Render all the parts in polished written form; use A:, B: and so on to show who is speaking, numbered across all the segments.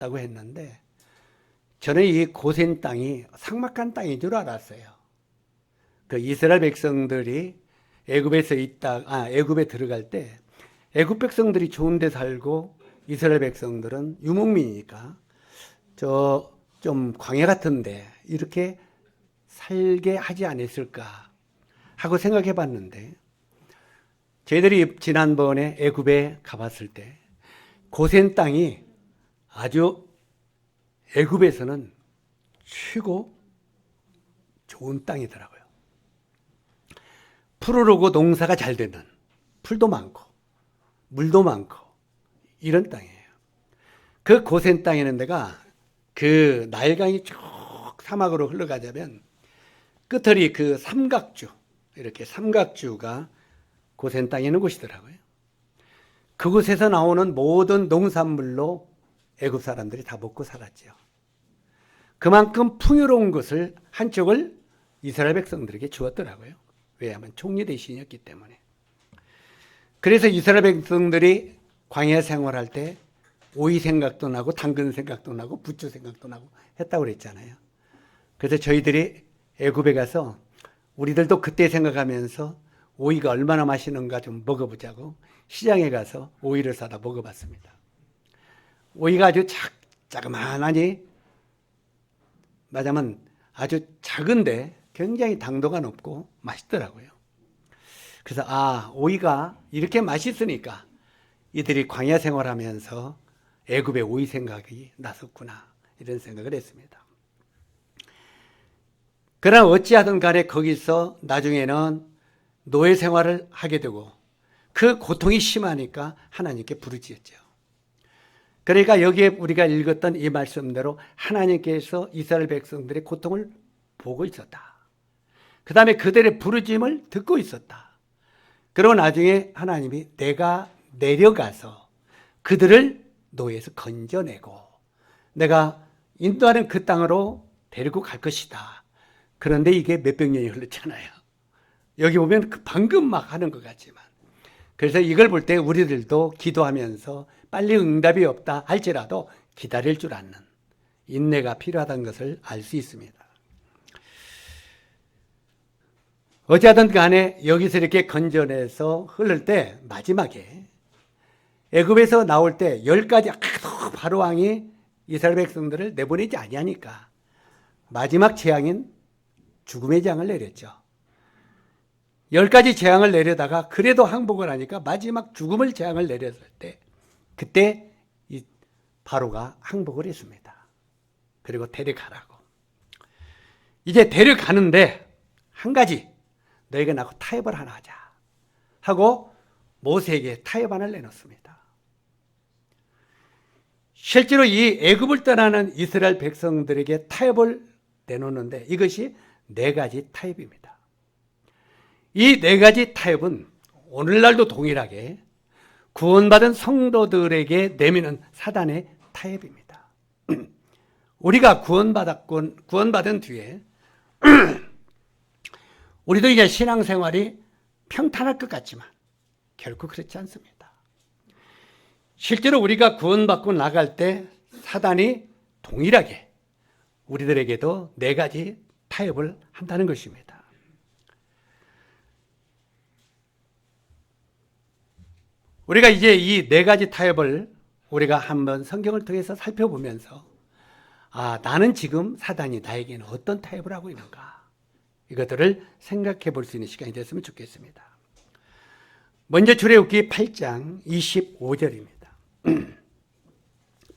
A: 했는데 저는 이 고센 땅이 삭막한 땅인 줄 알았어요. 그 이스라엘 백성들이 애굽에 들어갈 때 애굽 백성들이 좋은 데 살고 이스라엘 백성들은 유목민이니까 저 좀 광야 같은데 이렇게 살게 하지 않았을까 하고 생각해 봤는데 저희들이 지난번에 애굽에 가봤을 때 고센 땅이 아주 애굽에서는 최고 좋은 땅이더라고요. 푸르르고 농사가 잘 되는, 풀도 많고 물도 많고 이런 땅이에요. 그 고센 땅이는 데가 그 나일강이 쭉 사막으로 흘러가자면 끝털이 그 삼각주, 이렇게 삼각주가 고센 땅에 있는 곳이더라고요. 그곳에서 나오는 모든 농산물로 애굽 사람들이 다 먹고 살았죠. 그만큼 풍요로운 것을 한쪽을 이스라엘 백성들에게 주었더라고요. 왜냐하면 총리 대신이었기 때문에. 그래서 이스라엘 백성들이 광야 생활할 때 오이 생각도 나고 당근 생각도 나고 부추 생각도 나고 했다고 그랬잖아요. 그래서 저희들이 애굽에 가서 우리들도 그때 생각하면서 오이가 얼마나 맛있는가 좀 먹어보자고 시장에 가서 오이를 사다 먹어봤습니다. 오이가 아주 자그마하니 말하자면 아주 작은데 굉장히 당도가 높고 맛있더라고요. 그래서 오이가 이렇게 맛있으니까 이들이 광야 생활하면서 애굽의 오이 생각이 났었구나 이런 생각을 했습니다. 그러나 어찌하든 간에 거기서 나중에는 노예 생활을 하게 되고 그 고통이 심하니까 하나님께 부르짖었죠. 그러니까 여기에 우리가 읽었던 이 말씀대로 하나님께서 이스라엘 백성들의 고통을 보고 있었다. 그 다음에 그들의 부르짖음을 듣고 있었다. 그리고 나중에 하나님이 내가 내려가서 그들을 노예에서 건져내고 내가 인도하는 그 땅으로 데리고 갈 것이다. 그런데 이게 몇백 년이 흘렀잖아요. 여기 보면 방금 막 하는 것 같지만. 그래서 이걸 볼 때 우리들도 기도하면서 빨리 응답이 없다 할지라도 기다릴 줄 아는 인내가 필요하다는 것을 알 수 있습니다. 어찌하든 간에 여기서 이렇게 건져내서 흐를 때 마지막에 애굽에서 나올 때 10가지 바로 왕이 이스라엘 백성들을 내보내지 아니하니까 마지막 재앙인 죽음의 재앙을 내렸죠. 10가지 재앙을 내려다가 그래도 항복을 하니까 마지막 죽음을 재앙을 내렸을 때 그때 이 바로가 항복을 했습니다. 그리고 데려가라고. 이제 데려가는데 한 가지 너희가 나하고 타협을 하나 하자 하고 모세에게 타협안을 내놓습니다. 실제로 이 애굽을 떠나는 이스라엘 백성들에게 타협을 내놓는데 이것이 4가지 타협입니다. 이 4가지 타협은 오늘날도 동일하게 구원받은 성도들에게 내미는 사단의 타협입니다. 우리가 구원받은 뒤에 우리도 이제 신앙생활이 평탄할 것 같지만 결코 그렇지 않습니다. 실제로 우리가 구원받고 나갈 때 사단이 동일하게 우리들에게도 4가지 타협을 한다는 것입니다. 우리가 이제 이 4가지 타협을 우리가 한번 성경을 통해서 살펴보면서 나는 지금 사단이 나에게는 어떤 타협을 하고 있는가 이것들을 생각해 볼 수 있는 시간이 됐으면 좋겠습니다. 먼저 출애굽기 8장 25절입니다.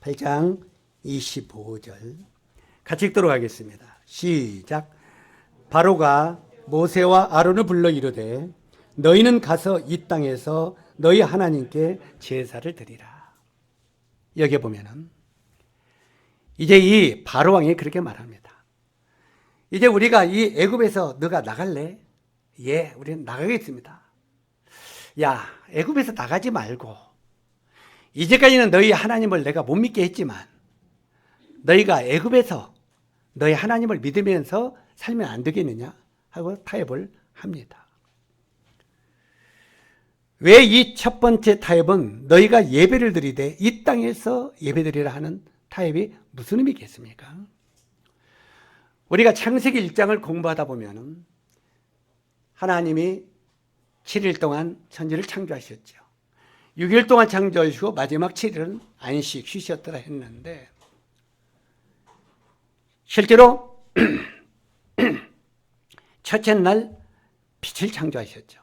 A: 8장 25절 같이 읽도록 하겠습니다. 시작. 바로가 모세와 아론을 불러 이르되 너희는 가서 이 땅에서 너희 하나님께 제사를 드리라. 여기 보면은 이제 이 바로 왕이 그렇게 말합니다. 이제 우리가 이 애굽에서 너가 나갈래? 예, 우리는 나가겠습니다. 야, 애굽에서 나가지 말고 이제까지는 너희 하나님을 내가 못 믿게 했지만 너희가 애굽에서 너희 하나님을 믿으면서 살면 안 되겠느냐 하고 타협을 합니다. 왜 이 첫 번째 타협은 너희가 예배를 드리되 이 땅에서 예배드리라 하는 타협이 무슨 의미겠습니까? 우리가 창세기 1장을 공부하다 보면 하나님이 7일 동안 천지를 창조하셨죠. 6일 동안 창조하시고 마지막 7일은 안식, 쉬셨더라 했는데 실제로 첫째 날 빛을 창조하셨죠.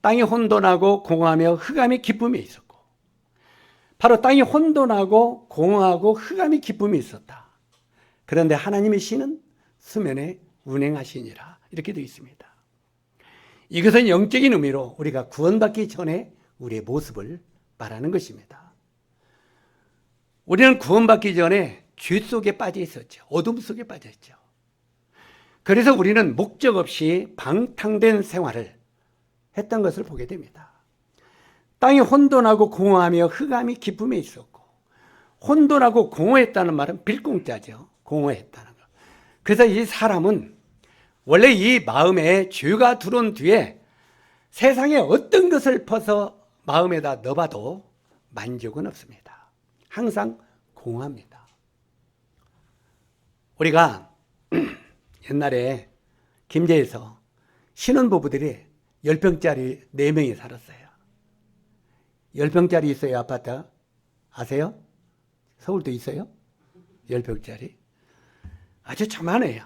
A: 땅이 혼돈하고 공허하며 흑암이 기쁨이 있었고 바로 땅이 혼돈하고 공허하고 흑암이 기쁨이 있었다. 그런데 하나님의 신은 수면에 운행하시니라 이렇게 되어 있습니다. 이것은 영적인 의미로 우리가 구원받기 전에 우리의 모습을 말하는 것입니다. 우리는 구원받기 전에 죄 속에 빠져 있었죠. 어둠 속에 빠져 있죠. 그래서 우리는 목적 없이 방탕된 생활을 했던 것을 보게 됩니다. 땅이 혼돈하고 공허하며 흑암이 기쁨에 있었고 혼돈하고 공허했다는 말은 빌공짜죠. 공허했다는 것. 그래서 이 사람은 원래 이 마음에 죄가 들어온 뒤에 세상에 어떤 것을 퍼서 마음에다 넣어봐도 만족은 없습니다. 항상 공허합니다. 우리가 옛날에 김제에서 신혼부부들이 10평짜리 4명이 살았어요. 10평짜리 있어요, 아파트. 아세요? 서울도 있어요? 10평짜리. 아주 조만해요.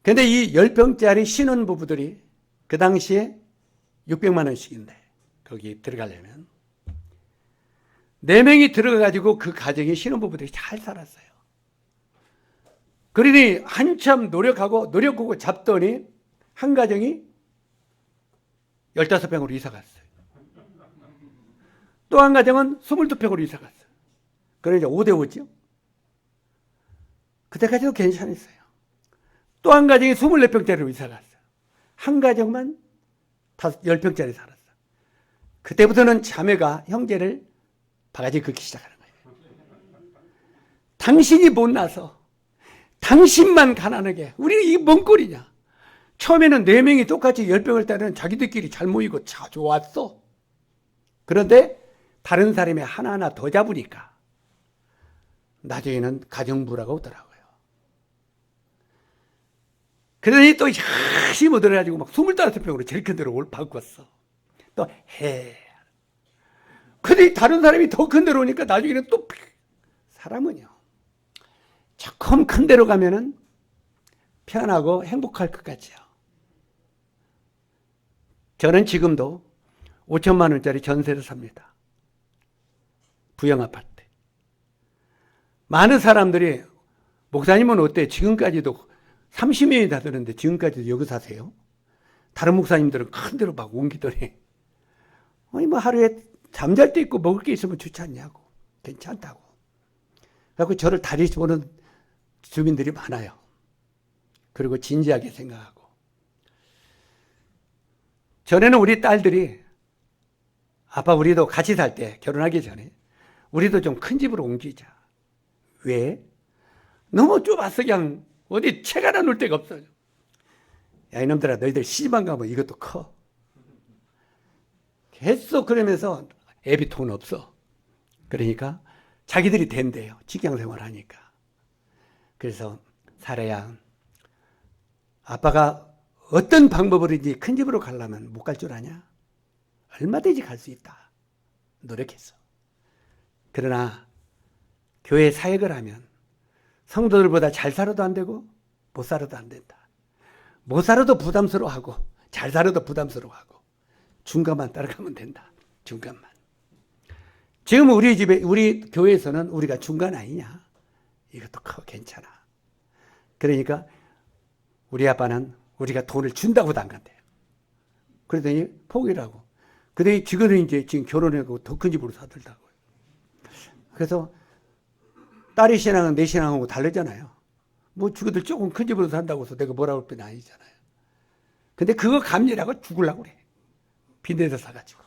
A: 근데 이 10평짜리 신혼부부들이 그 당시에 600만 원씩인데 거기 들어가려면 4명이 들어가가지고 그 가정에 신혼부부들이 잘 살았어요. 그러니 한참 노력하고 잡더니 한 가정이 15평으로 이사 갔어요. 또 한 가정은 22평으로 이사 갔어요. 그러니까 5대5죠. 그때까지도 괜찮았어요. 또 한 가정이 24평짜리로 이사 갔어요. 한 가정만 10평짜리 살았어요. 그때부터는 자매가 형제를 바가지 긁기 시작하는 거예요. 당신이 못나서 당신만 가난하게 우리는 이게 뭔 꼴이냐. 처음에는 4명이 똑같이 10병을 따르는 자기들끼리 잘 모이고 좋았어. 그런데 다른 사람이 하나하나 더 잡으니까 나중에는 가정부라가 오더라고요. 그러더니 또 열심히 얻어가지고 막 25평으로 제일 큰 데로 바꿨어. 또 해. 근데 다른 사람이 더 큰 데로 오니까 나중에는 또 사람은요. 조금 큰 데로 가면은 편하고 행복할 것 같죠. 저는 지금도 5천만 원짜리 전세를 삽니다. 부영 아파트. 많은 사람들이 목사님은 어때? 지금까지도 30년이 다 되는데 지금까지도 여기 사세요? 다른 목사님들은 큰 데로 막 옮기더니 아니 뭐 하루에 잠잘 때 있고 먹을 게 있으면 좋지 않냐고. 괜찮다고. 그래서 저를 다리시 보는 주민들이 많아요. 그리고 진지하게 생각하고. 전에는 우리 딸들이 아빠 우리도 같이 살 때 결혼하기 전에 우리도 좀 큰 집으로 옮기자. 왜? 너무 좁아서 그냥 어디 채가 하나 놓을 데가 없어요. 야 이놈들아 너희들 시집안 가면 이것도 커. 계속 그러면서 애비 돈 없어. 그러니까 자기들이 된대요. 직장생활 하니까. 그래서 사례야 아빠가 어떤 방법으로든지 큰 집으로 가려면 못 갈 줄 아냐? 얼마든지 갈 수 있다. 노력했어. 그러나 교회 사역을 하면 성도들보다 잘 살아도 안 되고 못 살아도 안 된다. 못 살아도 부담스러워하고 잘 살아도 부담스러워하고 중간만 따라가면 된다. 중간만. 지금 우리 집에 우리 교회에서는 우리가 중간 아니냐? 이것도 괜찮아. 그러니까 우리 아빠는 우리가 돈을 준다고도 안 간대요. 그러더니 포기를 하고. 그러더니 지금은 지금 결혼하고 더 큰 집으로 사들다고요. 그래서 딸의 신앙은 내 신앙하고 다르잖아요. 뭐 죽어들 조금 큰 집으로 산다고 해서 내가 뭐라고 할 건 아니잖아요. 근데 그거 감리라고 죽으려고 그래. 빈대에서 사가지고.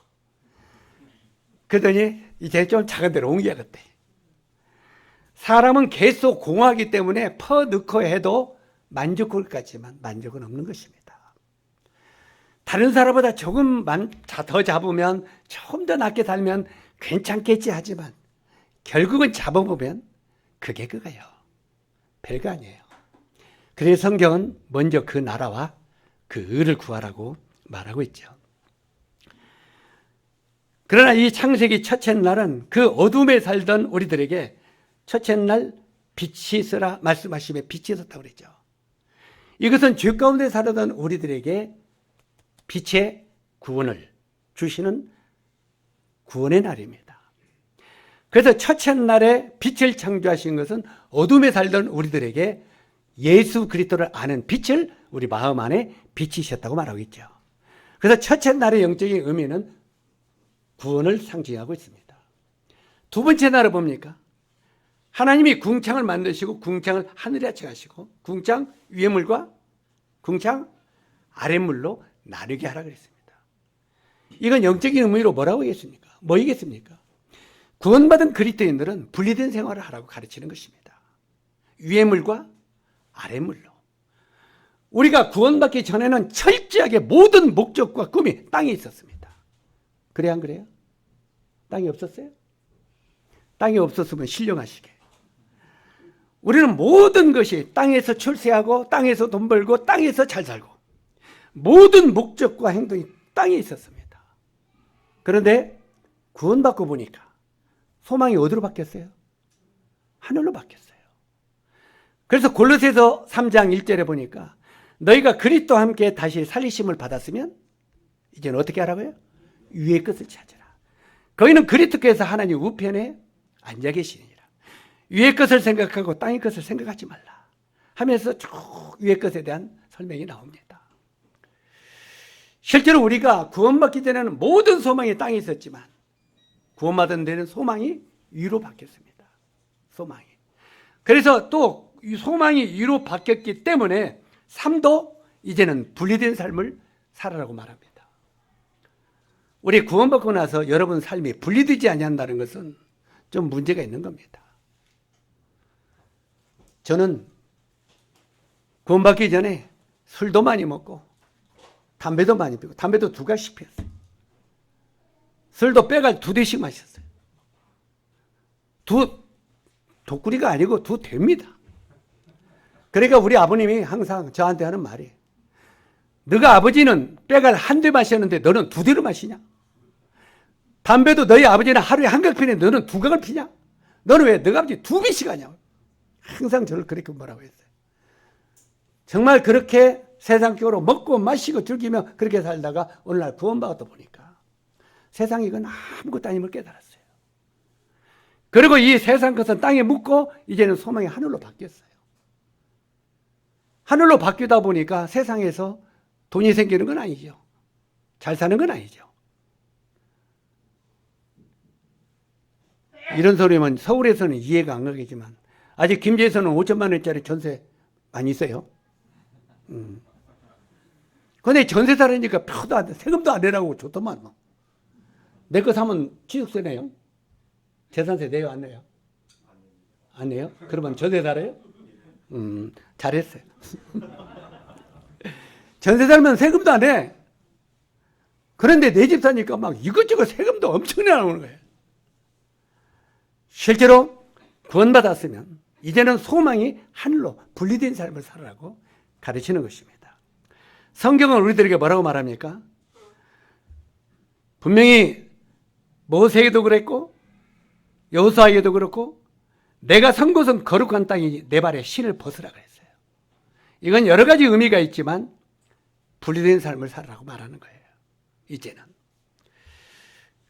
A: 그러더니 이제 좀 작은 데로 옮겨야겠대. 사람은 계속 공허하기 때문에 퍼넣고 해도 만족할 것 같지만 만족은 없는 것입니다. 다른 사람보다 조금만 더 잡으면 조금 더 낮게 살면 괜찮겠지 하지만 결국은 잡아보면 그게 그거예요. 별거 아니에요. 그래서 성경은 먼저 그 나라와 그 의를 구하라고 말하고 있죠. 그러나 이 창세기 첫째 날은 그 어둠에 살던 우리들에게 첫째 날 빛이 있으라 말씀하시며 빛이 있었다고 그랬죠. 이것은 죄 가운데 살아던 우리들에게 빛의 구원을 주시는 구원의 날입니다. 그래서 첫째 날에 빛을 창조하신 것은 어둠에 살던 우리들에게 예수 그리스도를 아는 빛을 우리 마음 안에 비치셨다고 말하고 있죠. 그래서 첫째 날의 영적인 의미는 구원을 상징하고 있습니다. 두 번째 날은 뭡니까? 하나님이 궁창을 만드시고 궁창을 하늘에 하시고 궁창 위의 물과 궁창 아래 물로 나누게 하라 그랬습니다. 이건 영적인 의미로 뭐라고 하겠습니까? 뭐이겠습니까? 구원받은 그리스도인들은 분리된 생활을 하라고 가르치는 것입니다. 위의 물과 아래 물로. 우리가 구원받기 전에는 철저하게 모든 목적과 꿈이 땅에 있었습니다. 그래 안 그래요? 땅이 없었어요? 땅이 없었으면 신령하시게. 우리는 모든 것이 땅에서 출세하고 땅에서 돈 벌고 땅에서 잘 살고 모든 목적과 행동이 땅에 있었습니다. 그런데 구원받고 보니까 소망이 어디로 바뀌었어요? 하늘로 바뀌었어요. 그래서 골로새서 3장 1절에 보니까 너희가 그리스도와 함께 다시 살리심을 받았으면 이제는 어떻게 하라고요? 위의 것을 찾으라. 거기는 그리스도께서 하나님 우편에 앉아 계시니라. 위의 것을 생각하고 땅의 것을 생각하지 말라 하면서 쭉 위의 것에 대한 설명이 나옵니다. 실제로 우리가 구원받기 전에는 모든 소망이 땅에 있었지만 구원받은 데는 소망이 위로 바뀌었습니다. 소망이. 그래서 또 소망이 위로 바뀌었기 때문에 삶도 이제는 분리된 삶을 살아라고 말합니다. 우리 구원받고 나서 여러분 삶이 분리되지 않는다는 것은 좀 문제가 있는 겁니다. 저는 구원받기 전에 술도 많이 먹고 담배도 많이 피우고 담배도 2가지씩 피웠어요. 술도 빼갈 2대씩 마셨어요. 독구리가 아니고 2대입니다. 그러니까 우리 아버님이 항상 저한테 하는 말이 너가 아버지는 빼갈 1대 마셨는데 너는 2대를 마시냐? 담배도 너희 아버지는 하루에 1각 피는데 너는 2각을 피냐? 너는 왜 너가 아버지 2배씩 하냐? 항상 저를 그렇게 뭐라고 했어요. 정말 그렇게 세상적으로 먹고 마시고 즐기며 그렇게 살다가 오늘날 구원받았다 보니까 세상이 이건 아무것도 아님을 깨달았어요. 그리고 이 세상 것은 땅에 묻고 이제는 소망이 하늘로 바뀌었어요. 하늘로 바뀌다 보니까 세상에서 돈이 생기는 건 아니죠. 잘 사는 건 아니죠. 이런 소리면 서울에서는 이해가 안 가겠지만 아직 김제에서는 5천만 원짜리 전세 많이 있어요. 근데 전세 살으니까 표도 안 돼. 세금도 안 내라고 좋더만. 내 거 사면 취득세 내요? 재산세 내요? 안 내요? 안 내요? 그러면 전세 살아요? 잘했어요. 전세 살면 세금도 안 내. 그런데 내 집 사니까 막 이것저것 세금도 엄청나게 나오는 거예요. 실제로 구원받았으면 이제는 소망이 하늘로 분리된 삶을 살아라고 가르치는 것입니다. 성경은 우리들에게 뭐라고 말합니까? 분명히 모세에게도 그랬고 여호수아에게도 그렇고 내가 선 곳은 거룩한 땅이니 내 발에 신을 벗으라 그랬어요. 이건 여러 가지 의미가 있지만 분리된 삶을 살아라고 말하는 거예요. 이제는.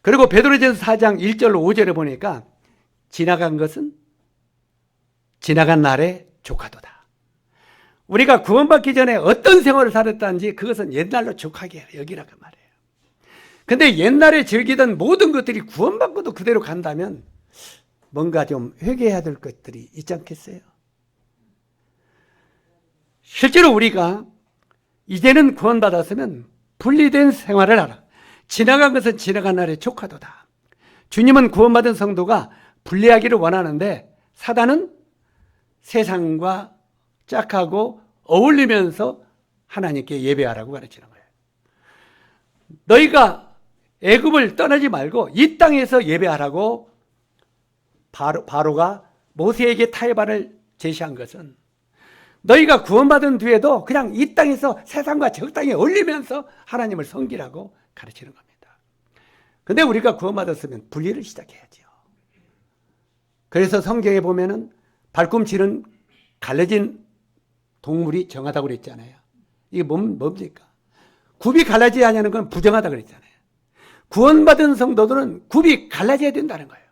A: 그리고 베드로전서 4장 1절로 5절에 보니까 지나간 것은 지나간 날에 조카도다. 우리가 구원받기 전에 어떤 생활을 살았다는지 그것은 옛날로 족하게 여기라고 말해요. 근데 옛날에 즐기던 모든 것들이 구원받고도 그대로 간다면 뭔가 좀 회개해야 될 것들이 있지 않겠어요? 실제로 우리가 이제는 구원받았으면 분리된 생활을 하라. 지나간 것은 지나간 날에 조카도다. 주님은 구원받은 성도가 분리하기를 원하는데 사단은 세상과 짝하고 어울리면서 하나님께 예배하라고 가르치는 거예요. 너희가 애굽을 떠나지 말고 이 땅에서 예배하라고 바로가 모세에게 타협안을 제시한 것은 너희가 구원받은 뒤에도 그냥 이 땅에서 세상과 저 땅에 어울리면서 하나님을 섬기라고 가르치는 겁니다. 근데 우리가 구원받았으면 분리를 시작해야죠. 그래서 성경에 보면은 발꿈치는 갈라진 동물이 정하다고 그랬잖아요. 이게 뭡니까? 굽이 갈라져야 하는 건 부정하다고 그랬잖아요. 구원받은 성도들은 굽이 갈라져야 된다는 거예요.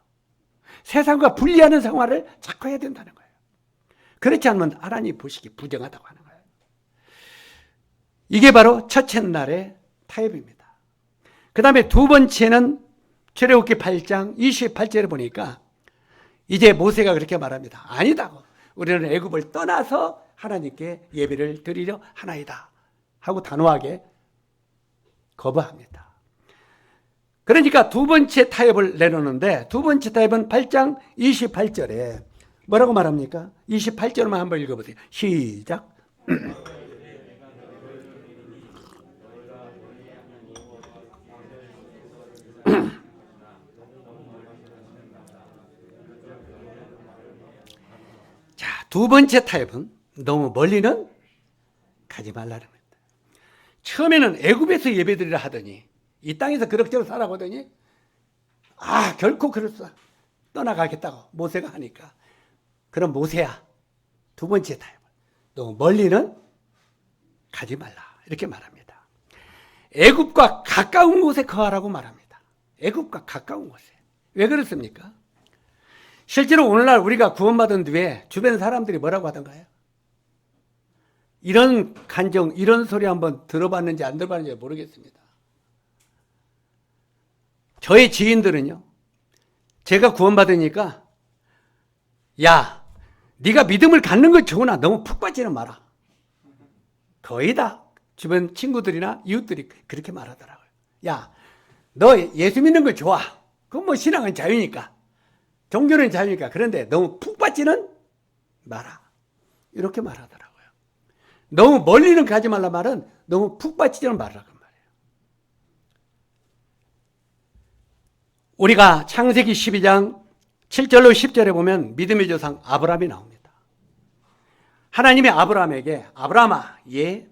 A: 세상과 분리하는 생활을 자꾸 해야 된다는 거예요. 그렇지 않으면 하나님 보시기 부정하다고 하는 거예요. 이게 바로 첫째 날의 타협입니다. 그 다음에 두 번째는 출애굽기 8장 28절에 보니까 이제 모세가 그렇게 말합니다. 아니다고. 우리는 애굽을 떠나서 하나님께 예배를 드리려 하나이다 하고 단호하게 거부합니다. 그러니까 두 번째 타협을 내놓는데 두 번째 타협은 8장 28절에 뭐라고 말합니까? 28절만 한번 읽어보세요. 시작. 자, 두 번째 타협은 너무 멀리는 가지 말라는 겁니다. 처음에는 애굽에서 예배드리라 하더니 이 땅에서 그럭저럭 살아고 하더니 결코 그럴수 떠나가겠다고 모세가 하니까 그럼 모세야 두 번째 타협 너무 멀리는 가지 말라 이렇게 말합니다. 애굽과 가까운 곳에 거하라고 말합니다. 애굽과 가까운 곳에. 왜 그렇습니까? 실제로 오늘날 우리가 구원받은 뒤에 주변 사람들이 뭐라고 하던가요? 이런 간정, 이런 소리 한번 들어봤는지 안 들어봤는지 모르겠습니다. 저의 지인들은요, 제가 구원받으니까 야, 네가 믿음을 갖는 건 좋으나 너무 푹 빠지는 마라. 거의 다 주변 친구들이나 이웃들이 그렇게 말하더라고요. 야, 너 예수 믿는 거 좋아. 그건 뭐 신앙은 자유니까. 종교는 자유니까. 그런데 너무 푹 빠지는 마라. 이렇게 말하더라고요. 너무 멀리는 가지 말라 말은 너무 푹 빠지지는 말라고 말이에요. 우리가 창세기 12장 7절로 10절에 보면 믿음의 조상 아브라함이 나옵니다. 하나님의 아브라함에게 아브라함아, 예,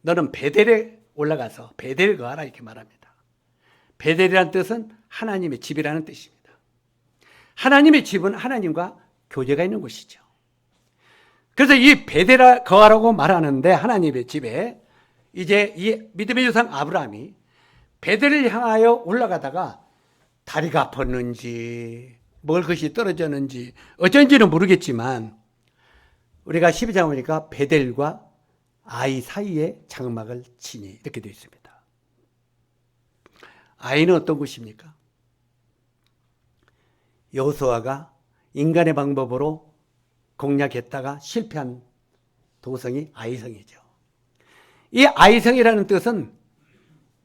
A: 너는 베델에 올라가서 베델에 거하라 이렇게 말합니다. 베델이라는 뜻은 하나님의 집이라는 뜻입니다. 하나님의 집은 하나님과 교제가 있는 곳이죠. 그래서 이 베델에 거하라고 말하는데 하나님의 집에 이제 이 믿음의 조상 아브라함이 베델을 향하여 올라가다가 다리가 아팠는지 먹을 것이 떨어졌는지 어쩐지는 모르겠지만 우리가 12장 보니까 베델과 아이 사이에 장막을 치니 이렇게 되어 있습니다. 아이는 어떤 곳입니까? 여호수아가 인간의 방법으로 공략했다가 실패한 도성이 아이성이죠. 이 아이성이라는 뜻은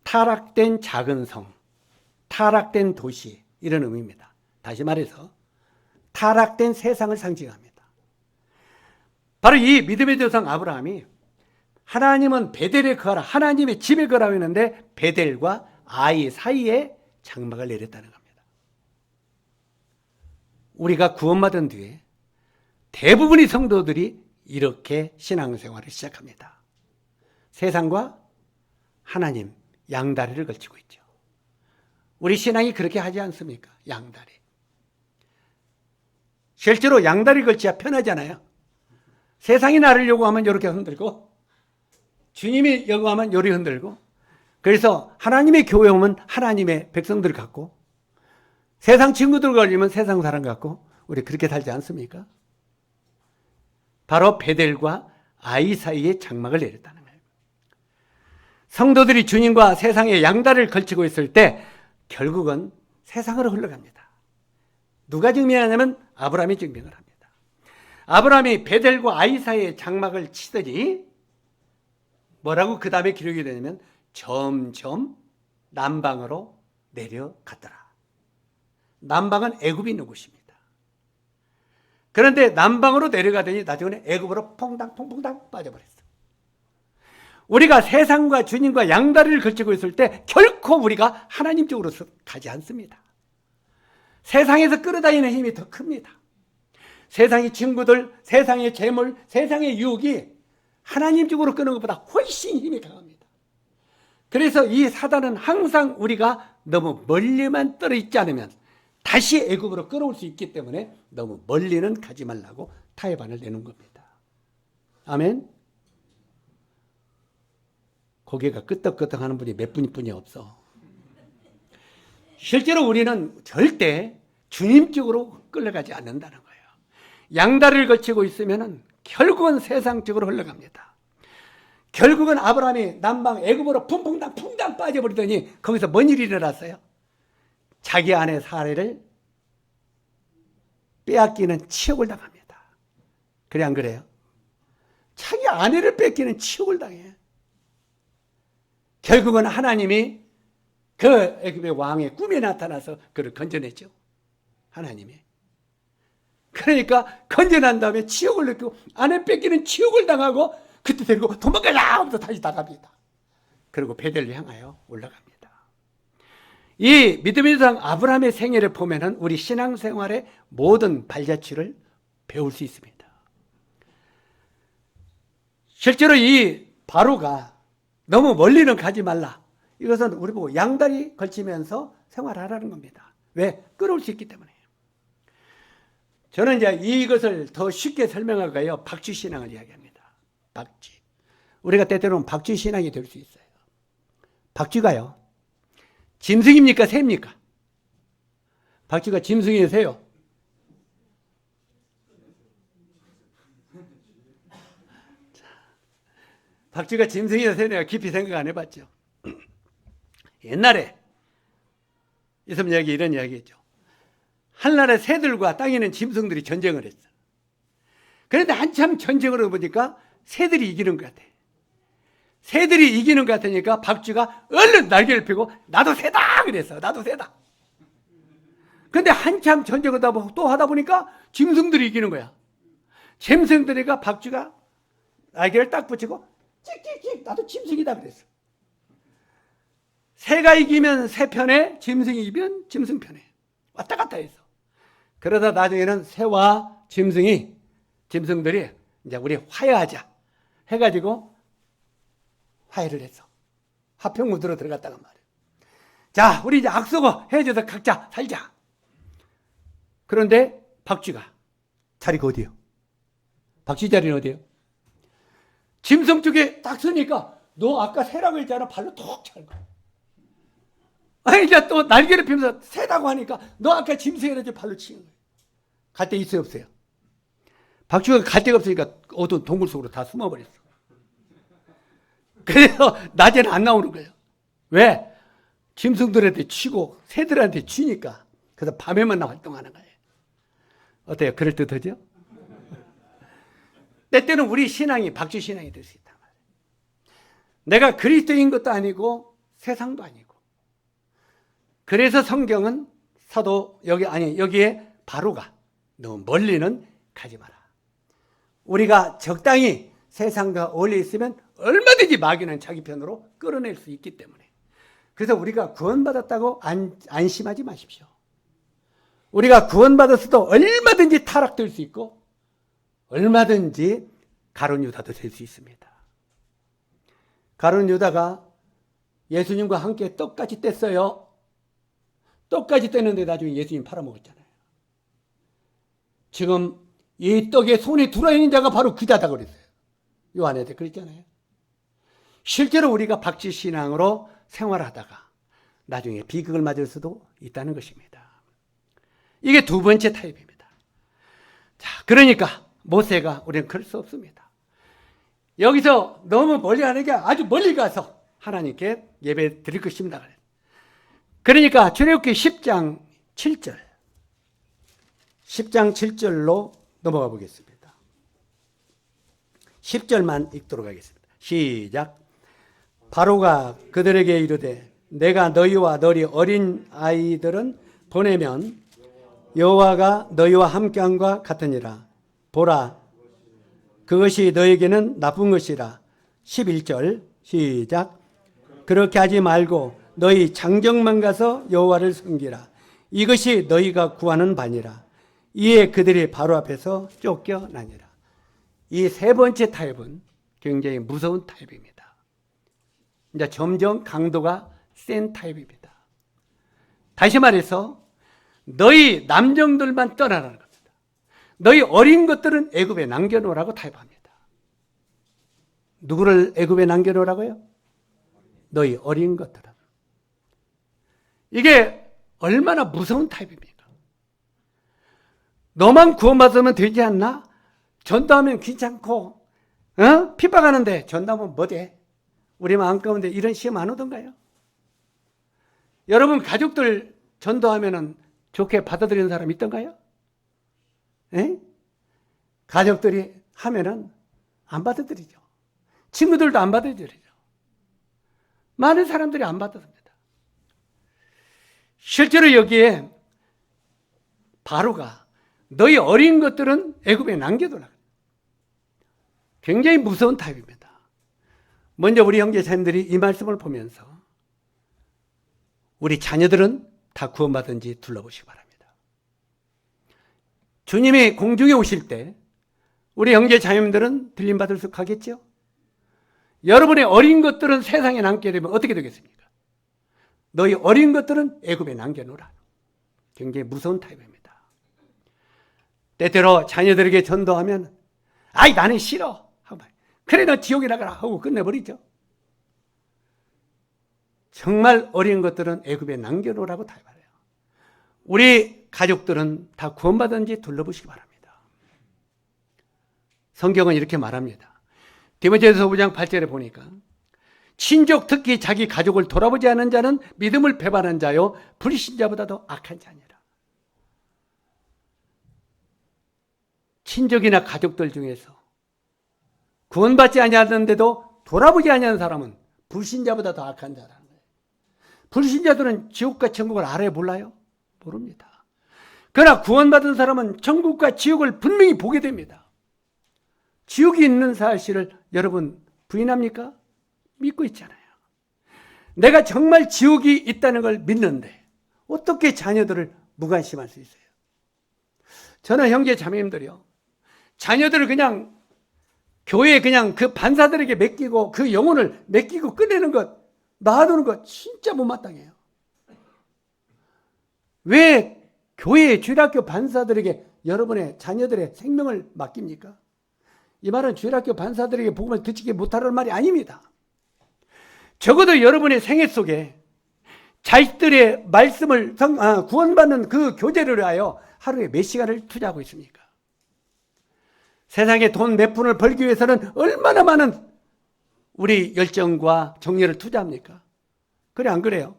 A: 타락된 작은 성, 타락된 도시 이런 의미입니다. 다시 말해서 타락된 세상을 상징합니다. 바로 이 믿음의 조상 아브라함이 하나님은 베델에 거하라, 하나님의 집에 거하라고 했는데 베델과 아이 사이에 장막을 내렸다는 겁니다. 우리가 구원받은 뒤에 대부분의 성도들이 이렇게 신앙생활을 시작합니다. 세상과 하나님 양다리를 걸치고 있죠. 우리 신앙이 그렇게 하지 않습니까? 양다리. 실제로 양다리 걸치야 편하잖아요. 세상이 나를 요구하면 이렇게 흔들고 주님이 요구하면 요리 흔들고 그래서 하나님의 교회 오면 하나님의 백성들 같고 세상 친구들 걸리면 세상 사람 같고 우리 그렇게 살지 않습니까? 바로 베델과 아이 사이에 장막을 내렸다는 거예요. 성도들이 주님과 세상의 양다리를 걸치고 있을 때 결국은 세상으로 흘러갑니다. 누가 증명하냐면 아브라함이 증명을 합니다. 아브라함이 베델과 아이 사이에 장막을 치더니 뭐라고 그 다음에 기록이 되냐면 점점 남방으로 내려갔더라. 남방은 애굽이 있는 곳입니다. 그런데 남방으로 내려가더니 나중에 애굽으로 퐁당퐁퐁당 빠져버렸어. 우리가 세상과 주님과 양다리를 걸치고 있을 때 결코 우리가 하나님 쪽으로 가지 않습니다. 세상에서 끌어다니는 힘이 더 큽니다. 세상의 친구들, 세상의 재물, 세상의 유혹이 하나님 쪽으로 끄는 것보다 훨씬 힘이 강합니다. 그래서 이 사단은 항상 우리가 너무 멀리만 떨어있지 않으면 다시 애굽으로 끌어올 수 있기 때문에 너무 멀리는 가지 말라고 타협안을 내는 겁니다. 아멘. 고개가 끄덕끄덕 하는 분이 몇 분뿐이 없어. 실제로 우리는 절대 주님 쪽으로 끌려가지 않는다는 거예요. 양다리를 걸치고 있으면 결국은 세상 쪽으로 흘러갑니다. 결국은 아브라함이 남방 애굽으로 풍당 빠져버리더니 거기서 뭔 일이 일어났어요? 자기 아내 사례를 빼앗기는 치욕을 당합니다. 그래 안 그래요? 자기 아내를 뺏기는 치욕을 당해. 결국은 하나님이 그 애굽의 왕의 꿈에 나타나서 그를 건져냈죠. 하나님이. 그러니까 건져난 다음에 치욕을 느끼고 아내 뺏기는 치욕을 당하고 그때 데리고 도망가자 하면서 다시 나갑니다. 그리고 베델을 향하여 올라갑니다. 이 믿음의 조상 아브라함의 생애를 보면은 우리 신앙생활의 모든 발자취를 배울 수 있습니다. 실제로 이 바로가 너무 멀리는 가지 말라. 이것은 우리 보고 양다리 걸치면서 생활하라는 겁니다. 왜? 끌어올 수 있기 때문에. 저는 이제 이것을 더 쉽게 설명할까요? 박쥐신앙을 이야기합니다. 박쥐. 우리가 때때로는 박쥐신앙이 될 수 있어요. 박쥐가요. 짐승입니까? 새입니까? 박쥐가 짐승이에요? 새요? 박쥐가 짐승이에요? 새요? 내가 깊이 생각 안 해봤죠. 옛날에 이섬 이야기 이런 이야기했죠. 한나라의 새들과 땅에 있는 짐승들이 전쟁을 했어. 그런데 한참 전쟁을 해보니까 새들이 이기는 것 같아. 새들이 이기는 것 같으니까 박쥐가 얼른 날개를 펴고 나도 새다 그랬어. 나도 새다. 그런데 한참 전쟁을 또 하다 보니까 짐승들이 이기는 거야. 짐승들이가 박쥐가 날개를 딱 붙이고 찍찍찍 나도 짐승이다 그랬어. 새가 이기면 새 편에, 짐승이 이기면 짐승 편에 왔다 갔다 했어. 그러다 나중에는 새와 짐승들이 이제 우리 화해하자 해가지고 화해를 했어. 화평무드로 들어갔다가 말이야. 자, 우리 이제 악수고 헤어져서 각자 살자. 그런데 박쥐가 자리가 어디요? 박쥐 자리는 어디요? 짐승 쪽에 딱 서니까 너 아까 새라고 했잖아. 발로 톡 찰고. 아니 이제 또 날개를 펴면서 새라고 하니까 너 아까 짐승이라지 발로 치는 거예요. 갈 데 있어요 없어요? 박쥐가 갈 데가 없으니까 어두운 동굴 속으로 다 숨어버렸어. 그래서 낮에는 안 나오는 거예요. 왜? 짐승들한테 치고 새들한테 치니까. 그래서 밤에만 활동하는 거예요. 어때요? 그럴듯하죠? 때때는 우리 신앙이 박쥐 신앙이 될 수 있단 말이에요. 내가 그리스도인 것도 아니고 세상도 아니고. 그래서 성경은 여기에 바로가 너무 멀리는 가지 마라. 우리가 적당히 세상과 어울려 있으면 얼마든지 마귀는 자기 편으로 끌어낼 수 있기 때문에. 그래서 우리가 구원받았다고 안심하지 마십시오. 우리가 구원받았어도 얼마든지 타락될 수 있고 얼마든지 가룟 유다도 될 수 있습니다. 가룟 유다가 예수님과 함께 떡까지 뗐어요. 떡까지 뗐는데 나중에 예수님 팔아먹었잖아요. 지금 이 떡에 손에 들어있는 자가 바로 그 자다 그랬어요. 요한한테 그랬잖아요. 실제로 우리가 박쥐신앙으로 생활하다가 나중에 비극을 맞을 수도 있다는 것입니다. 이게 두 번째 타입입니다. 자, 그러니까 모세가 우리는 그럴 수 없습니다. 여기서 너무 멀리 가는 게 아주 멀리 가서 하나님께 예배 드릴 것입니다. 그러니까 출애굽기 10장 7절 10장 7절로 넘어가 보겠습니다. 10절만 읽도록 하겠습니다. 시작. 바로가 그들에게 이르되 내가 너희와 너희 어린 아이들은 보내면 여호와가 너희와 함께함과 같으니라. 보라, 그것이 너에게는 나쁜 것이라. 11절 시작. 그렇게 하지 말고 너희 장정만 가서 여호와를 섬기라. 이것이 너희가 구하는 바니라. 이에 그들이 바로 앞에서 쫓겨나니라. 이 세 번째 타협은 굉장히 무서운 타협입니다. 이제 점점 강도가 센 타협입니다. 다시 말해서 너희 남정들만 떠나라는 겁니다. 너희 어린 것들은 애굽에 남겨놓으라고 타협합니다. 누구를 애굽에 남겨놓으라고요? 너희 어린 것들은. 이게 얼마나 무서운 타협입니까? 너만 구원받으면 되지 않나? 전도하면 귀찮고 핍박하는데 전도하면 뭐돼? 우리 마음 가운데 이런 시험 안 오던가요? 여러분 가족들 전도하면 좋게 받아들이는 사람 있던가요? 에? 가족들이 하면은 안 받아들이죠. 친구들도 안 받아들이죠. 많은 사람들이 안 받아들입니다. 실제로 여기에 바로가 너희 어린 것들은 애굽에 남겨두라. 굉장히 무서운 타입입니다. 먼저 우리 형제자매들이 이 말씀을 보면서 우리 자녀들은 다 구원받은지 둘러보시기 바랍니다. 주님이 공중에 오실 때 우리 형제자매들은 들림받을 수 있겠죠? 여러분의 어린 것들은 세상에 남게 되면 어떻게 되겠습니까? 너희 어린 것들은 애굽에 남겨놓으라. 굉장히 무서운 타입입니다. 때때로 자녀들에게 전도하면 아이 나는 싫어 하고 그래 너 지옥에 나가라 하고 끝내버리죠. 정말 어린 것들은 애굽에 남겨놓으라고 타협해요. 우리 가족들은 다 구원받은지 둘러보시기 바랍니다. 성경은 이렇게 말합니다. 디모데후서 5장 8절에 보니까 친족 특히 자기 가족을 돌아보지 않은 자는 믿음을 배반한 자요 불신자보다도 악한 자니라. 친족이나 가족들 중에서 구원받지 아니하는데도 돌아보지 아니하는 사람은 불신자보다 더 악한 자라는 거예요. 불신자들은 지옥과 천국을 알아요, 몰라요? 모릅니다. 그러나 구원받은 사람은 천국과 지옥을 분명히 보게 됩니다. 지옥이 있는 사실을 여러분 부인합니까? 믿고 있잖아요. 내가 정말 지옥이 있다는 걸 믿는데 어떻게 자녀들을 무관심할 수 있어요? 저는 형제 자매님들이요, 자녀들을 그냥 교회에 그냥 그 반사들에게 맡기고 그 영혼을 맡기고 끝내는 것, 놔두는 것 진짜 못마땅해요. 왜 교회의 주일학교 반사들에게 여러분의 자녀들의 생명을 맡깁니까? 이 말은 주일학교 반사들에게 복음을 듣지 못하라는 말이 아닙니다. 적어도 여러분의 생애 속에 자식들의 말씀을 구원받는 그 교제를 위하여 하루에 몇 시간을 투자하고 있습니까? 세상에 돈 몇 푼을 벌기 위해서는 얼마나 많은 우리 열정과 정열을 투자합니까? 그래 안 그래요?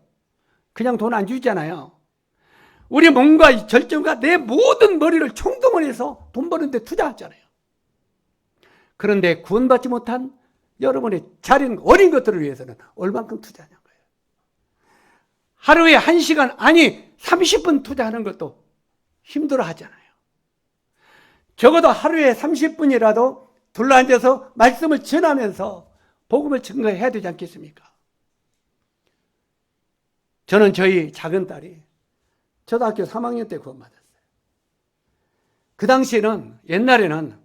A: 그냥 돈 안 주잖아요. 우리 몸과 절정과 내 모든 머리를 총동원해서 돈 버는데 투자하잖아요. 그런데 구원받지 못한 여러분의 자린 어린 것들을 위해서는 얼만큼 투자하는 거예요? 하루에 1시간 아니 30분 투자하는 것도 힘들어 하잖아요. 적어도 하루에 30분이라도 둘러앉아서 말씀을 전하면서 복음을 증거해야 되지 않겠습니까? 저는 저희 작은 딸이 초등학교 3학년 때 구원받았어요. 그 당시에는 옛날에는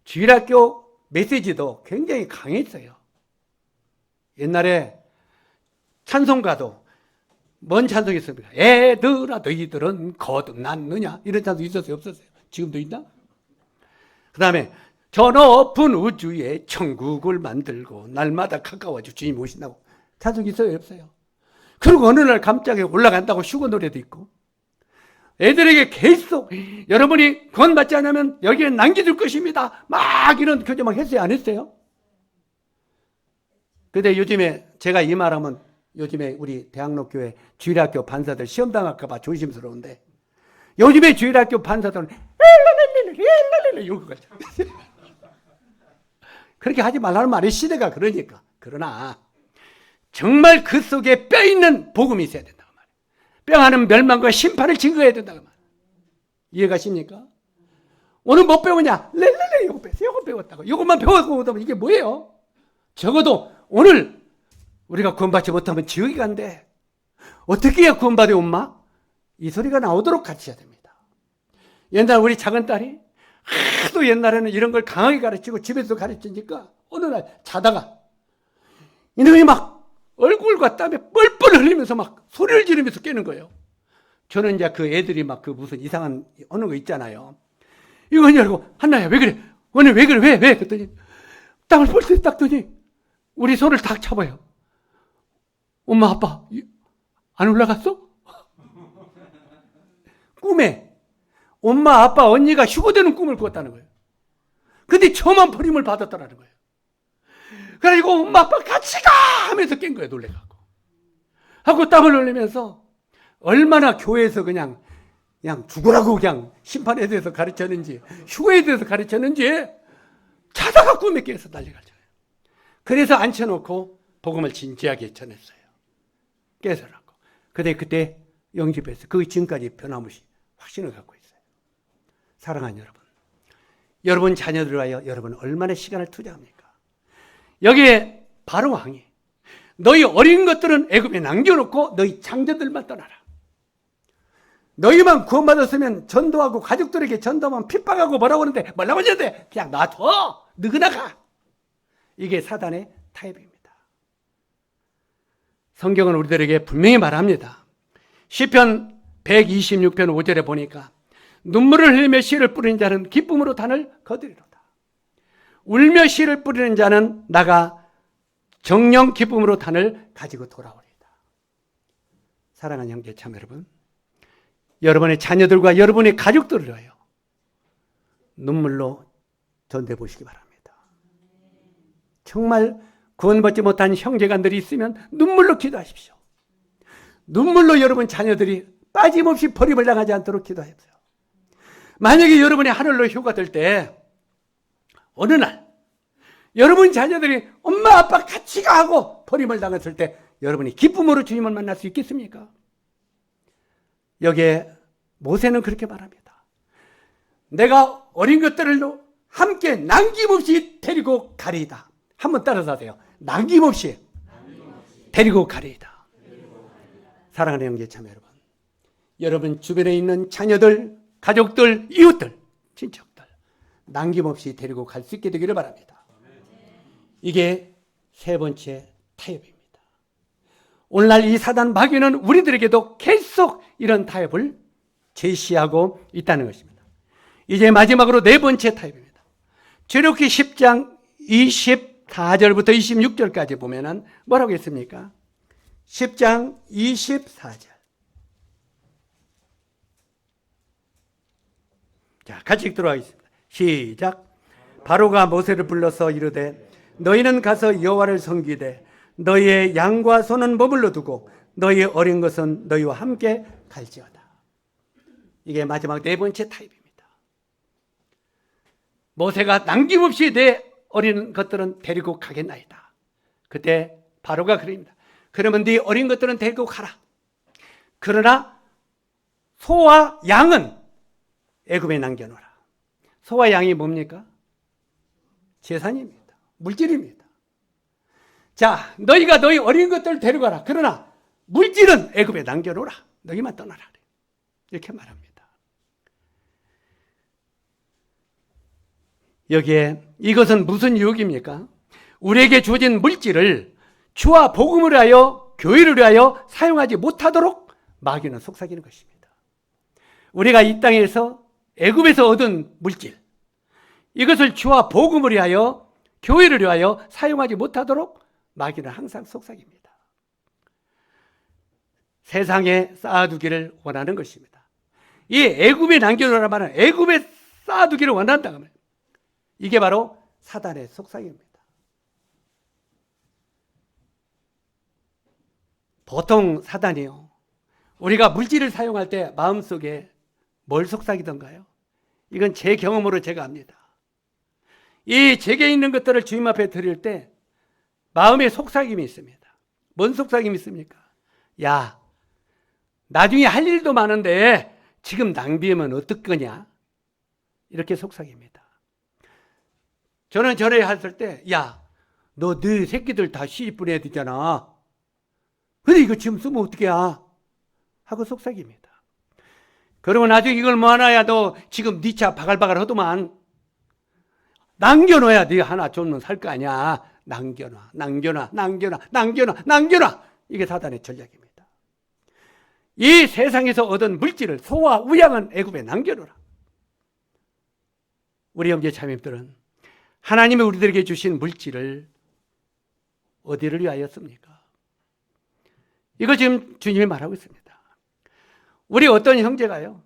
A: 주일학교 메시지도 굉장히 강했어요. 옛날에 찬송가도 뭔 찬송이 있습니까? 애들아 너희들은 거듭났느냐? 이런 찬송 있었어요? 없었어요? 지금도 있나? 그 다음에 저 높은 우주에 천국을 만들고 날마다 가까워져 주님 오신다고 찬송 있어요? 없어요? 그리고 어느 날 깜짝에 올라간다고 슈거 노래도 있고 애들에게 계속 여러분이 구원받지 않으면 여기에 남겨둘 것입니다. 막 이런 교제 막 했어요? 안 했어요? 근데 요즘에 제가 이 말하면 요즘에 우리 대학로교회 주일학교 반사들 시험당할까 봐 조심스러운데 요즘에 주일학교 반사들은 이러고 가죠. 그렇게 하지 말라는 말이 시대가 그러니까. 그러나 정말 그 속에 뼈 있는 복음이 있어야 된다고 말이에요. 뼈하는 멸망과 심판을 증거해야 된다고 말이에요. 이해가십니까? 오늘 못 배우냐? 렐렐레 이거 배웠어요. 이거 배웠다고. 이것만 배워서 오다면 이게 뭐예요? 적어도 오늘 우리가 구원받지 못하면 지옥이 간대. 어떻게 해야 구원받아 엄마? 이 소리가 나오도록 가르쳐야 됩니다. 옛날 우리 작은 딸이 하도 옛날에는 이런 걸 강하게 가르치고 집에서 가르치니까 어느 날 자다가 이놈이 막 얼굴과 땀에 뻘뻘 흘리면서 막 소리를 지르면서 깨는 거예요. 저는 이제 그 애들이 막 그 무슨 이상한 어느 거 있잖아요. 이거 열고 한나야 왜 그래? 오늘 왜 그래? 왜? 그랬더니 땀을 뻘뻘 닦더니 우리 손을 딱 잡아요. 엄마 아빠 안 올라갔어? 꿈에 엄마 아빠 언니가 휴거되는 꿈을 꿨다는 거예요. 근데 저만 버림을 받았다는 거예요. 그래가지고 엄마 아빠 같이 가 하면서 깬 거예요. 놀래갖고 하고 땀을 흘리면서 얼마나 교회에서 그냥 죽으라고 그냥 심판에 대해서 가르쳤는지 휴거에 대해서 가르쳤는지 자다가 꿈에 깨서 난리가 져요. 그래서 앉혀놓고 복음을 진지하게 전했어요. 깨서라고. 근데 그때 영집해서 그 지금까지 변함없이 확신을 갖고 있어요. 사랑하는 여러분, 여러분 자녀들을 위하여 여러분 얼마나 시간을 투자합니까? 여기에 바로 왕이 너희 어린 것들은 애굽에 남겨놓고 너희 장자들만 떠나라. 너희만 구원받았으면 전도하고 가족들에게 전도하면 핍박하고 뭐라고 하는데 뭐라고 하는데 그냥 놔둬. 너희나 가. 이게 사단의 타협입니다. 성경은 우리들에게 분명히 말합니다. 시편 126편 5절에 보니까 눈물을 흘리며 씨를 뿌리는 자는 기쁨으로 단을 거두리로다. 울며 씨를 뿌리는 자는 나가 정령 기쁨으로 단을 가지고 돌아오리다. 사랑하는 형제 참 여러분, 여러분의 자녀들과 여러분의 가족들을 위하여 눈물로 전대해 보시기 바랍니다. 정말 구원받지 못한 형제간들이 있으면 눈물로 기도하십시오. 눈물로 여러분 자녀들이 빠짐없이 버림을 당하지 않도록 기도하십시오. 만약에 여러분이 하늘로 휴가될 때 어느 날 여러분 자녀들이 엄마 아빠 같이 가 하고 버림을 당했을 때 여러분이 기쁨으로 주님을 만날 수 있겠습니까? 여기에 모세는 그렇게 말합니다. 내가 어린 것들을 함께 남김없이 데리고 가리이다. 한번 따라서 하세요. 남김없이 데리고 가리이다. 사랑하는 형제 참 여러분, 여러분 주변에 있는 자녀들, 가족들, 이웃들, 친척들 남김없이 데리고 갈 수 있게 되기를 바랍니다. 이게 세 번째 타협입니다. 오늘날 이 사단 마귀는 우리들에게도 계속 이런 타협을 제시하고 있다는 것입니다. 이제 마지막으로 네 번째 타협입니다. 출애굽기 10장 24절부터 26절까지 보면은 뭐라고 했습니까? 10장 24절. 자, 같이 읽도록 하겠습니다. 시작. 바로가 모세를 불러서 이르되 너희는 가서 여호와를 섬기되 너희의 양과 소는 머물러 두고 너희의 어린 것은 너희와 함께 갈지어다. 이게 마지막 네 번째 타입입니다. 모세가 남김없이 내 어린 것들은 데리고 가겠나이다. 그때 바로가 그럽니다. 그러면 네 어린 것들은 데리고 가라. 그러나 소와 양은 애굽에 남겨놓으라. 소와 양이 뭡니까? 재산입니다. 물질입니다. 자, 너희가 너희 어린 것들을 데려가라. 그러나 물질은 애굽에 남겨놓으라. 너희만 떠나라. 이렇게 말합니다. 여기에 이것은 무슨 유혹입니까? 우리에게 주어진 물질을 주와 복음을 위하여 교회를 위하여 사용하지 못하도록 마귀는 속삭이는 것입니다. 우리가 이 땅에서 애굽에서 얻은 물질, 이것을 주와 복음을 위하여 교회를 위하여 사용하지 못하도록 마귀는 항상 속삭입니다. 세상에 쌓아두기를 원하는 것입니다. 이 애굽에 남겨놓으라 말은 애굽에 쌓아두기를 원한다 하면 이게 바로 사단의 속삭입니다. 보통 사단이요, 우리가 물질을 사용할 때 마음속에 뭘 속삭이던가요? 이건 제 경험으로 제가 압니다. 이 제게 있는 것들을 주님 앞에 드릴 때 마음에 속삭임이 있습니다. 뭔 속삭임이 있습니까? 야, 나중에 할 일도 많은데 지금 낭비하면 어떨 거냐? 이렇게 속삭입니다. 저는 전에 했을 때, 야, 너 네 새끼들 다 시집 보내야 되잖아. 근데 이거 지금 쓰면 어떡해? 하고 속삭입니다. 그러고 나중에 이걸 모아놔야 너 지금 네 차 바글바글 하더만. 남겨놔야 네 하나 좀은 살 거 아니야. 남겨놔. 이게 사단의 전략입니다. 이 세상에서 얻은 물질을 소와 우양은 애굽에 남겨놓으라. 우리 형제 자매들은 하나님이 우리들에게 주신 물질을 어디를 위하였습니까? 이거 지금 주님이 말하고 있습니다. 우리 어떤 형제가요,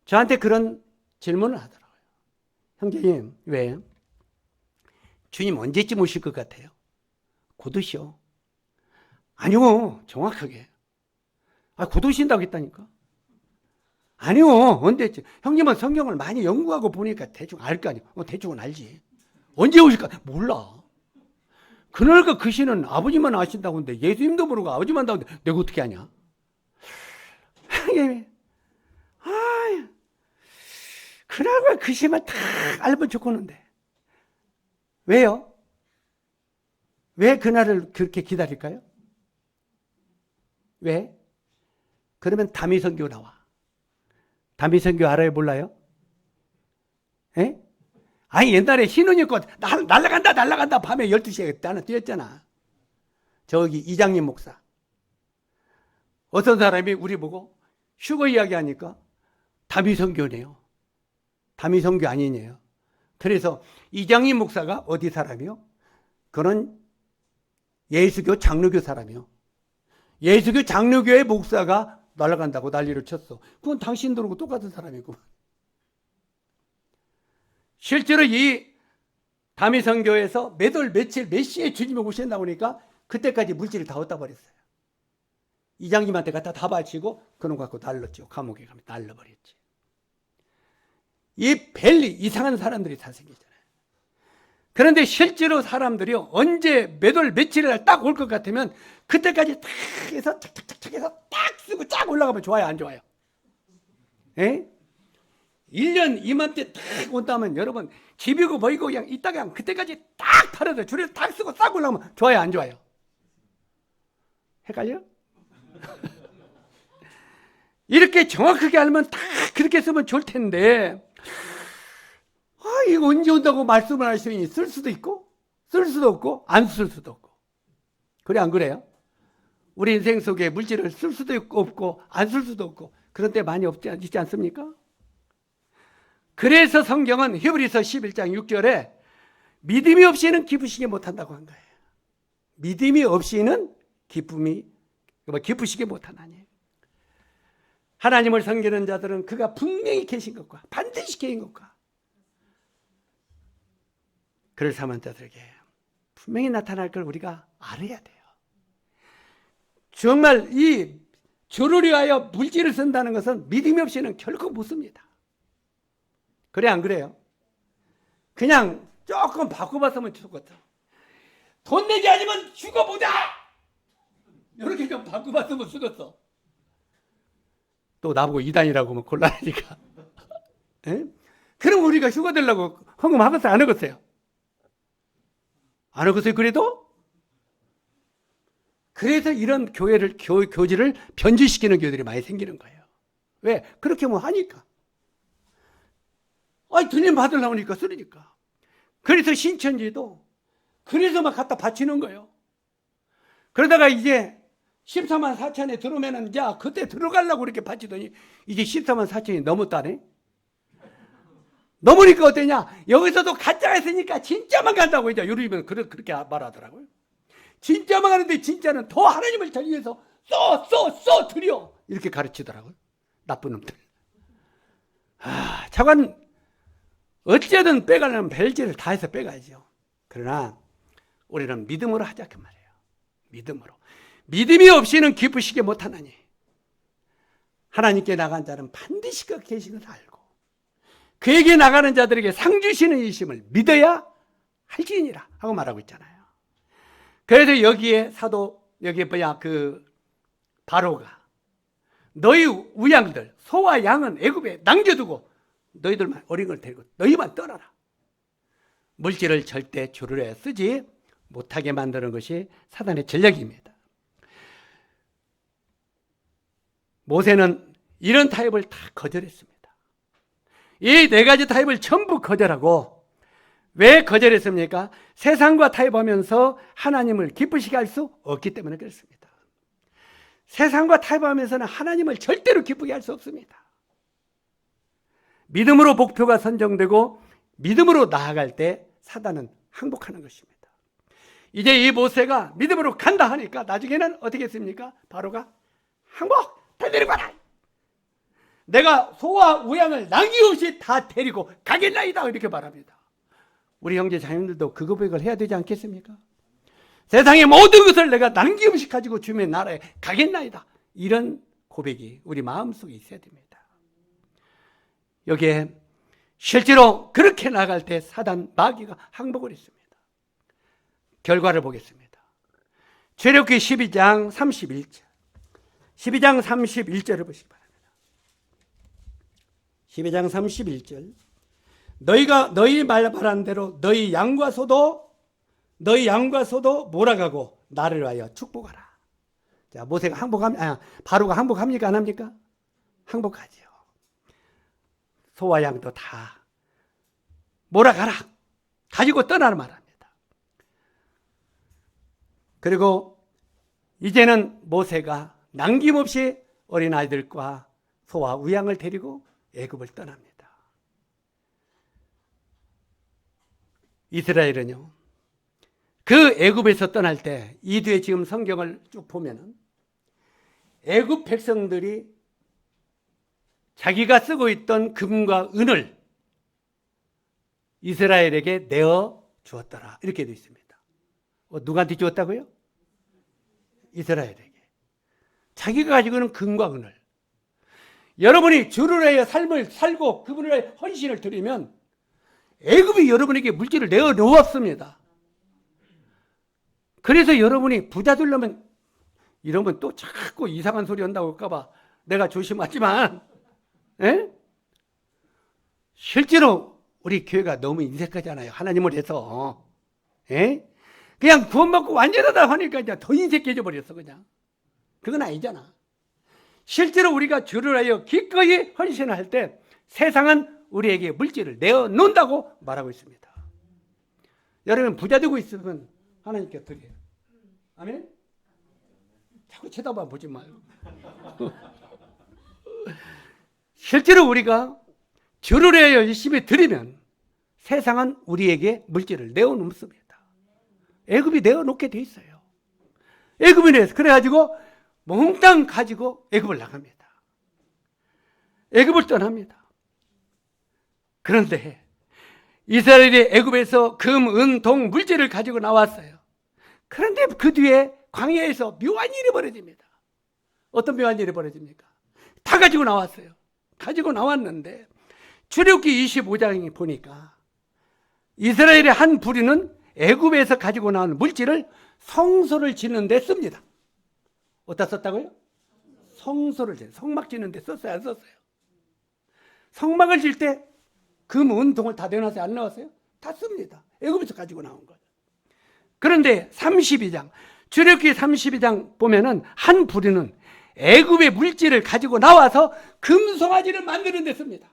A: 저한테 그런 질문을 하더라고요. 형제님, 왜? 주님 언제쯤 오실 것 같아요? 곧 오시오. 아니요, 정확하게. 곧 오신다고 했다니까. 아니요, 언제쯤. 형님은 성경을 많이 연구하고 보니까 대충 알 거 아니에요. 대충은 알지. 언제 오실까? 몰라. 그날과 그 시는 아버지만 아신다고 하는데 예수님도 모르고 아버지만 안다고 하는데 내가 어떻게 아냐? 그날과 그 시만 다 알면 좋겠는데. 왜요? 왜 그날을 그렇게 기다릴까요? 왜? 그러면 다미선교 나와. 다미선교 알아요? 몰라요? 예? 아니 옛날에 신혼 입고 날라간다 밤에 12시에 나는 뛰었잖아. 저기 이장님 목사. 어떤 사람이 우리 보고 휴거 이야기하니까 다미선교네요. 다미선교 아니네요. 그래서 이장님 목사가 어디 사람이요? 그런 예수교 장로교 사람이요. 예수교 장로교의 목사가 날아간다고 난리를 쳤어. 그건 당신들하고 똑같은 사람이고. 실제로 이 다미선교에서 몇 월 며칠 몇 시에 주님이 오신다고 하니까 그때까지 물질을 다 얻다 버렸어요. 이장님한테 갖다 다 바치고 그놈 갖고 날랐죠. 감옥에 가면 날라버렸지. 이 벨리 이상한 사람들이 다 생기잖아요. 그런데 실제로 사람들이 언제 몇 월 며칠에 딱 올 것 같으면 그때까지 딱 해서 착착착착 해서 딱 쓰고 쫙 올라가면 좋아요, 안 좋아요? 예? 1년 이맘때 딱 온다면 여러분 집이고 뭐이고 그냥 이따가 그냥 그때까지 딱 팔아서 줄에서 딱 쓰고 싹 올라가면 좋아요, 안 좋아요? 헷갈려? 이렇게 정확하게 알면 딱 그렇게 쓰면 좋을 텐데 이거 언제 온다고 말씀을 할 수 있니? 쓸 수도 있고 쓸 수도 없고 안 쓸 수도 없고. 그래 안 그래요? 우리 인생 속에 물질을 쓸 수도 없고 안 쓸 수도 없고 그런 때 많이 있지 않습니까? 그래서 성경은 히브리서 11장 6절에 믿음이 없이는 기쁘시게 못한다고 한 거예요. 믿음이 없이는 기쁘시게 못하나니. 하나님을 섬기는 자들은 그가 분명히 계신 것과 반드시 계신 것과 그를 삼은 자들에게 분명히 나타날 걸 우리가 알아야 돼요. 정말 이 주를 위하여 물질을 쓴다는 것은 믿음이 없이는 결코 못 씁니다. 그래 안 그래요? 그냥 조금 바꿔봤으면 좋겠다. 돈 내지 않으면 죽어보자! 이렇게 좀 바꿔봤으면 쓰겠어. 또 나보고 이단이라고 하면 곤란하니까. 그럼 우리가 휴가 되려고 헌금하겠어요? 안 하겠어요? 안 하겠어요? 그래서 이런 교지를 변질시키는 교회들이 많이 생기는 거예요. 왜? 그렇게 뭐 하니까. 돈님 받으려니까 쓰니까. 그래서 신천지도 그래서 막 갖다 바치는 거예요. 그러다가 이제 14만 4천에 들어오면은 야 그때 들어가려고 그렇게 바치더니 이제 14만 4천이 넘었다네. 넘으니까 어떠냐? 여기서도 가짜가 있으니까 진짜만 간다고 이제 요즘은 그렇게 말하더라고요. 진짜만 가는데 진짜는 더 하나님을 잘 위해서 써 드려 이렇게 가르치더라고요. 나쁜 놈들. 차관 어쨌든 빼가려면 별짓을 다 해서 빼가야죠. 그러나 우리는 믿음으로 하자 그 말이에요. 믿음으로. 믿음이 없이는 기쁘시게 못하나니 하나님께 나간 자는 반드시 그 계신 것을 알고 그에게 나가는 자들에게 상 주시는 이심을 믿어야 할지니라 하고 말하고 있잖아요. 그래서 여기에 바로가 너희 우양들 소와 양은 애굽에 남겨두고 너희들만 어린 걸 데리고 너희만 떠나라. 물질을 절대 주를 쓰지 못하게 만드는 것이 사단의 전략입니다. 모세는 이런 타협을 다 거절했습니다. 이 네 가지 타협을 전부 거절하고, 왜 거절했습니까? 세상과 타협하면서 하나님을 기쁘시게 할 수 없기 때문에 그렇습니다. 세상과 타협하면서는 하나님을 절대로 기쁘게 할 수 없습니다. 믿음으로 목표가 선정되고 믿음으로 나아갈 때 사단은 항복하는 것입니다. 이제 이 모세가 믿음으로 간다 하니까 나중에는 어떻게 했습니까? 바로가 항복! 다 데리고 가라! 내가 소와 우양을 남김없이 다 데리고 가겠나이다, 이렇게 말합니다. 우리 형제 자녀들도 그 고백을 해야 되지 않겠습니까? 세상의 모든 것을 내가 남김없이 가지고 주님의 나라에 가겠나이다, 이런 고백이 우리 마음속에 있어야 됩니다. 여기에 실제로 그렇게 나갈 때 사단 마귀가 항복을 했습니다. 결과를 보겠습니다. 출애굽기 12장 31절. 12장 31절을 보시기 바랍니다. 12장 31절. 너희가 너희 말한 대로 너희 양과 소도 몰아가고 나를 위하여 축복하라. 자, 모세가 바로가 항복합니까? 안 합니까? 항복하지요. 소와 양도 다 몰아가라, 가지고 떠나라 말합니다. 그리고 이제는 모세가 남김없이 어린아이들과 소와 우양을 데리고 애굽을 떠납니다. 이스라엘은요, 그 애굽에서 떠날 때, 이 뒤에 지금 성경을 쭉 보면은 애굽 백성들이 자기가 쓰고 있던 금과 은을 이스라엘에게 내어 주었더라, 이렇게 되어 있습니다. 누구한테 주었다고요? 이스라엘에게. 자기가 가지고 있는 금과 은을, 여러분이 주를 위하여 삶을 살고 그분을 위하여 헌신을 드리면 애굽이 여러분에게 물질을 내어 놓았습니다. 그래서 여러분이 부자 되려면, 이러면 또 자꾸 이상한 소리 한다고 할까봐 내가 조심하지만, 실제로 우리 교회가 너무 인색하잖아요. 하나님을 해서. 그냥 구원받고 완전하다 하니까 이제 더 인색해져 버렸어, 그냥. 그건 아니잖아. 실제로 우리가 주를 위하여 기꺼이 헌신을 할 때 세상은 우리에게 물질을 내어놓는다고 말하고 있습니다. 여러분, 부자 되고 있으면 하나님께 드려요. 아멘? 자꾸 쳐다봐 보지 말고. 실제로 우리가 주를 위하여 열심히 드리면 세상은 우리에게 물질을 내어놓습니다. 애굽이 내어놓게 돼 있어요. 애굽이 내서 그래가지고 몽땅 가지고 애굽을 나갑니다. 애굽을 떠납니다. 그런데 이스라엘이 애굽에서 금, 은, 동, 물질을 가지고 나왔어요. 그런데 그 뒤에 광야에서 묘한 일이 벌어집니다. 어떤 묘한 일이 벌어집니까? 다 가지고 나왔어요. 가지고 나왔는데 출애굽기 25장에 보니까 이스라엘의 한 부류는 애굽에서 가지고 나온 물질을 성소를 짓는 데 씁니다. 어디다 썼다고요? 성소를 성막 짓는 데 썼어요, 안 썼어요? 성막을 질 때 금, 은, 동을 다 내놨어요, 안 나왔어요? 다 씁니다. 애굽에서 가지고 나온 것. 그런데 32장, 출애굽기 32장 보면은 한 부류는 애굽의 물질을 가지고 나와서 금송아지를 만드는 데 씁니다.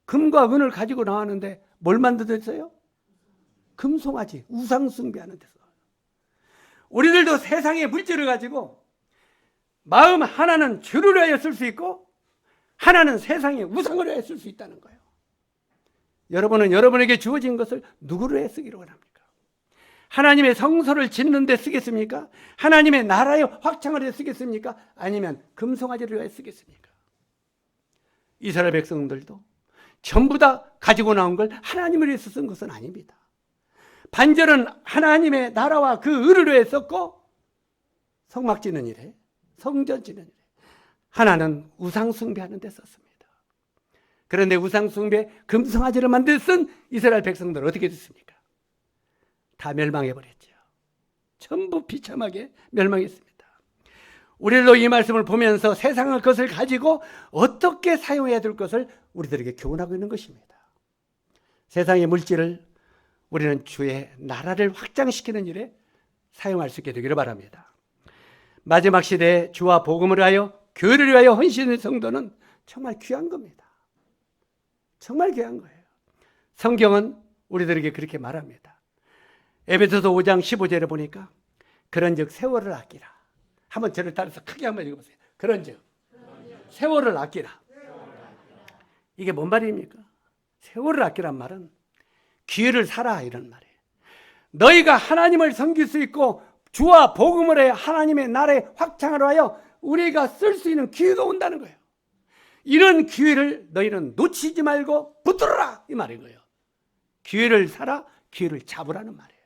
A: 금과 은을 가지고 나왔는데 뭘 만들었어요? 금송아지, 우상 숭배하는 데서. 우리들도 세상의 물질을 가지고 마음 하나는 주를 위하여 쓸 수 있고 하나는 세상의 우상을 위하여 쓸 수 있다는 거예요. 여러분은 여러분에게 주어진 것을 누구를 위해 쓰기로 합니까? 하나님의 성소를 짓는 데 쓰겠습니까? 하나님의 나라의 확장을 위해 쓰겠습니까? 아니면 금송아지를 위해 쓰겠습니까? 이스라엘 백성들도 전부 다 가지고 나온 걸 하나님을 위해서 쓴 것은 아닙니다. 반절은 하나님의 나라와 그 의를 위해 썼고, 성막 짓는 일에, 성전 짓는 일에, 하나는 우상 숭배하는 데 썼습니다. 그런데 우상 숭배, 금송아지를 만들 쓴 이스라엘 백성들 어떻게 됐습니까? 다 멸망해 버렸죠. 전부 비참하게 멸망했습니다. 우리도 이 말씀을 보면서 세상의 것을 가지고 어떻게 사용해야 될 것을 우리들에게 교훈하고 있는 것입니다. 세상의 물질을 우리는 주의 나라를 확장시키는 일에 사용할 수 있게 되기를 바랍니다. 마지막 시대에 주와 복음을 하여 교회를 위하여 헌신의 성도는 정말 귀한 겁니다. 정말 귀한 거예요. 성경은 우리들에게 그렇게 말합니다. 에베소서 5장 15절에 보니까 그런즉 세월을 아끼라. 한번 저를 따라서 크게 한번 읽어보세요. 그런즉 세월을 아끼라. 이게 뭔 말입니까? 세월을 아끼란 말은 기회를 살아 이런 말이에요. 너희가 하나님을 섬길 수 있고 주와 복음을 해 하나님의 나라의 확장을 하여 우리가 쓸 수 있는 기회가 온다는 거예요. 이런 기회를 너희는 놓치지 말고 붙들어라 이 말인 거예요. 기회를 살아, 기회를 잡으라는 말이에요.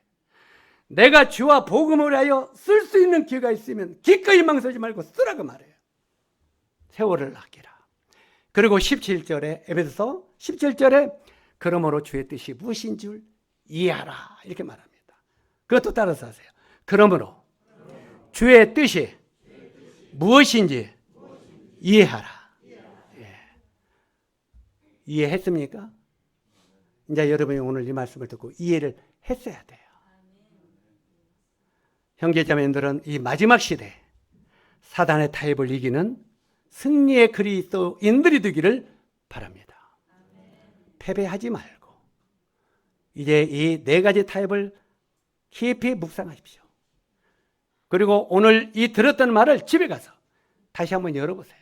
A: 내가 주와 복음을 하여 쓸 수 있는 기회가 있으면 기꺼이 망설이지 말고 쓰라고 말해요. 세월을 아끼라. 그리고 17절에 에베소서 17절에 그러므로 주의 뜻이 무엇인 줄 이해하라 이렇게 말합니다. 그것도 따라서 하세요. 그러므로 주의 뜻이 무엇인지 이해하라. 예. 이해했습니까? 이제 여러분이 오늘 이 말씀을 듣고 이해를 했어야 돼요. 형제자매들은 이 마지막 시대 사단의 타협을 이기는 승리의 그리스도인들이 되기를 바랍니다. 패배하지 말고 이제 이 네 가지 타협을 깊이 묵상하십시오. 그리고 오늘 이 들었던 말을 집에 가서 다시 한번 열어보세요.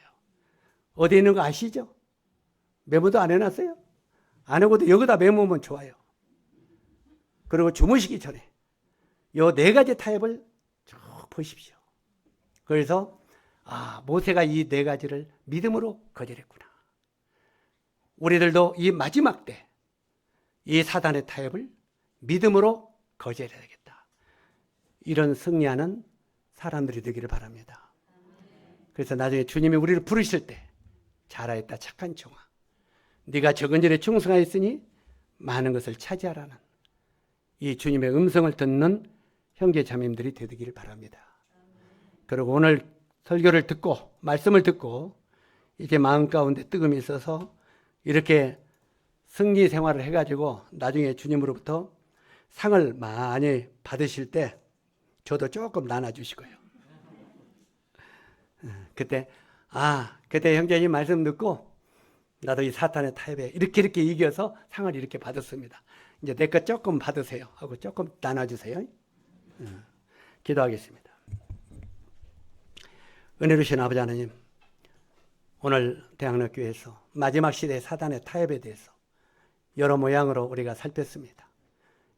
A: 어디 있는 거 아시죠? 메모도 안 해놨어요? 안 하고도 여기다 메모하면 좋아요. 그리고 주무시기 전에 이 네 가지 타협을 쭉 보십시오. 그래서 모세가 이 네 가지를 믿음으로 거절했구나. 우리들도 이 마지막 때 이 사단의 타협을 믿음으로 거절해야 되겠다. 이런 승리하는 사람들이 되기를 바랍니다. 그래서 나중에 주님이 우리를 부르실 때 잘하였다 착한 종아 네가 적은 일에 충성하였으니 많은 것을 차지하라는 이 주님의 음성을 듣는 형제 자매님들이 되기를 바랍니다. 그리고 오늘 설교를 듣고 말씀을 듣고 이렇게 마음 가운데 뜨거움이 있어서 이렇게 승리 생활을 해가지고 나중에 주님으로부터 상을 많이 받으실 때 저도 조금 나눠주시고요. 그때 그때 형제님 말씀 듣고 나도 이 사탄의 타협에 이렇게 이겨서 상을 이렇게 받았습니다. 이제 내 것 조금 받으세요 하고 조금 나눠주세요. 기도하겠습니다. 은혜로우신 아버지 하나님, 오늘 대학로교회에서 마지막 시대 사단의 타협에 대해서 여러 모양으로 우리가 살폈습니다.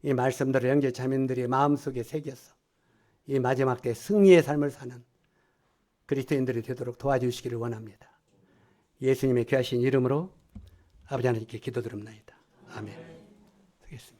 A: 이 말씀들을 형제 자매들이 마음속에 새겨서 이 마지막 때 승리의 삶을 사는 그리스도인들이 되도록 도와주시기를 원합니다. 예수님의 귀하신 이름으로 아버지 하나님께 기도드립니다. 아멘. 하겠습니다.